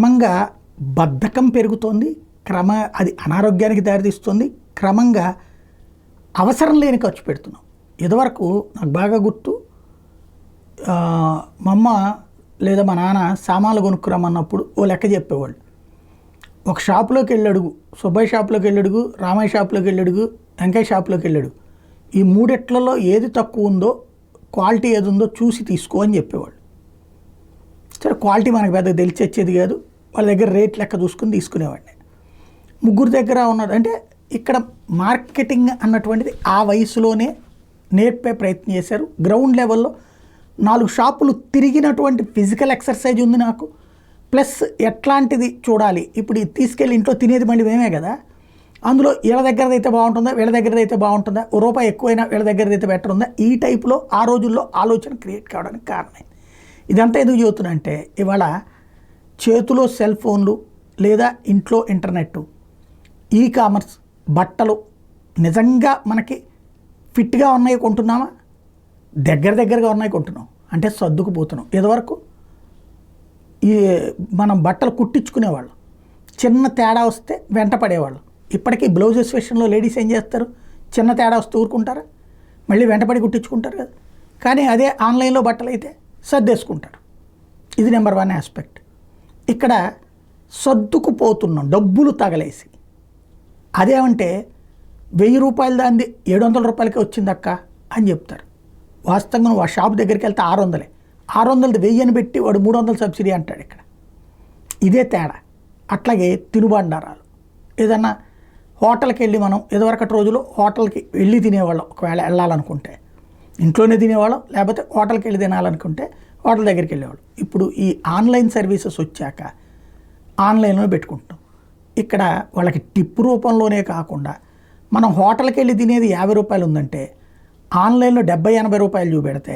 క్రమంగా బద్ధకం పెరుగుతోంది, అది అనారోగ్యానికి దారితీస్తుంది, క్రమంగా అవసరం లేని ఖర్చు పెడుతున్నాం. ఇదివరకు నాకు బాగా గుర్తు, మా అమ్మ లేదా మా నాన్న సామాన్లు కొనుక్కురమ్మన్నప్పుడు ఓ లెక్క చెప్పేవాళ్ళు. ఒక షాప్లోకి వెళ్ళడుగు, సుబ్బయ్య షాప్లోకి వెళ్ళడుగు, రామయ్య షాప్లోకి వెళ్ళడుగు, వెంకయ్య షాప్లోకి వెళ్ళడుగు, ఈ మూడిట్లలో ఏది తక్కువ ఉందో, క్వాలిటీ ఏది ఉందో చూసి తీసుకో అని చెప్పేవాళ్ళు. సరే, క్వాలిటీ మనకు పెద్దగా తెలిసేది కాదు, వాళ్ళ దగ్గర రేట్ లెక్క చూసుకుని తీసుకునేవాడిని. ముగ్గురు దగ్గర ఉన్నది అంటే ఇక్కడ మార్కెటింగ్ అన్నటువంటిది ఆ వయసులోనే నేర్పే ప్రయత్నం చేశారు. గ్రౌండ్ లెవెల్లో 4 షాపులు తిరిగినటువంటి ఫిజికల్ ఎక్సర్సైజ్ ఉంది నాకు. ప్లస్ ఎట్లాంటిది చూడాలి, ఇప్పుడు తీసుకెళ్ళి ఇంట్లో తినేది మళ్ళీ మేమే కదా, అందులో వీళ్ళ దగ్గరది అయితే బాగుంటుందా, వీళ్ళ దగ్గరది అయితే బాగుంటుందా, ఓ రూపాయి ఎక్కువైనా వీళ్ళ దగ్గరది అయితే బెటర్ ఉందా, ఈ టైప్లో ఆ రోజుల్లో ఆలోచన క్రియేట్ కావడానికి కారణం. ఇదంతా ఎందుకు చెబుతున్నా అంటే, ఇవాళ చేతిలో సెల్ ఫోన్లు లేదా ఇంట్లో ఇంటర్నెట్, ఈ కామర్స్, బట్టలు నిజంగా మనకి ఫిట్గా ఉన్నాయి కొంటున్నామా, దగ్గరగా ఉన్నాయి కొంటున్నాం అంటే సర్దుకుపోతున్నాం. ఇదివరకు ఈ మనం బట్టలు కుట్టించుకునేవాళ్ళం, చిన్న తేడా వస్తే వెంట పడేవాళ్ళం. ఇప్పటికీ బ్లౌజెస్ విషయంలో లేడీస్ ఏం చేస్తారు, చిన్న తేడా వస్తే ఊరుకుంటారా, మళ్ళీ వెంటపడి కుట్టించుకుంటారు కదా. కానీ అదే ఆన్లైన్లో బట్టలు అయితే సర్దేసుకుంటారు. ఇది నెంబర్ 1 ఆస్పెక్ట్. ఇక్కడ సర్దుకుపోతున్నాం డబ్బులు తగలేసి. అదేమంటే 1000 రూపాయలు దాన్ని 700 రూపాయలకే వచ్చిందక్క అని చెప్తారు. వాస్తవంగా నువ్వు ఆ షాప్ దగ్గరికి వెళ్తే 600, 600 1000 అని పెట్టి వాడు 300 సబ్సిడీ అంటాడు. ఇక్కడ ఇదే తేడా. అట్లాగే తినుబండారాలు, ఏదన్నా హోటల్కి వెళ్ళి మనం ఇదివరకటి రోజులు హోటల్కి వెళ్ళి తినేవాళ్ళం. ఒకవేళ వెళ్ళాలనుకుంటే ఇంట్లోనే తినేవాళ్ళం, లేకపోతే హోటల్కి వెళ్ళి తినాలనుకుంటే హోటల్ దగ్గరికి వెళ్ళేవాళ్ళం. ఇప్పుడు ఈ ఆన్లైన్ సర్వీసెస్ వచ్చాక ఆన్లైన్లో పెట్టుకుంటాం. ఇక్కడ వాళ్ళకి టిప్ రూపంలోనే కాకుండా మనం హోటల్కి వెళ్ళి తినేది 50 రూపాయలు ఉందంటే ఆన్లైన్లో 70-80 రూపాయలు చూపెడితే,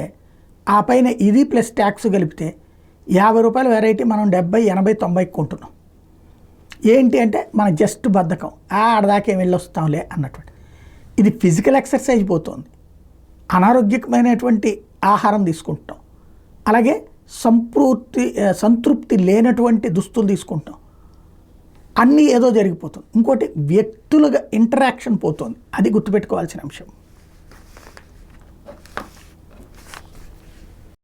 ఆ పైన ఇది ప్లస్ ట్యాక్స్ కలిపితే 50 రూపాయల వెరైటీ మనం 70-80-90 కొంటున్నాం. ఏంటి అంటే మన జస్ట్ బద్ధకం, ఆడదాకా ఏం వెళ్ళొస్తాంలే అన్నటువంటి. ఇది ఫిజికల్ ఎక్సర్సైజ్ పోతుంది, అనారోగ్యకమైనటువంటి ఆహారం తీసుకుంటాం, అలాగే సంతృప్తి లేనటువంటి దుస్తులు తీసుకుంటాం, అన్నీ ఏదో జరిగిపోతుంది. ఇంకోటి వ్యక్తులుగా ఇంటరాక్షన్ పోతుంది, అది గుర్తుపెట్టుకోవాల్సిన అంశం.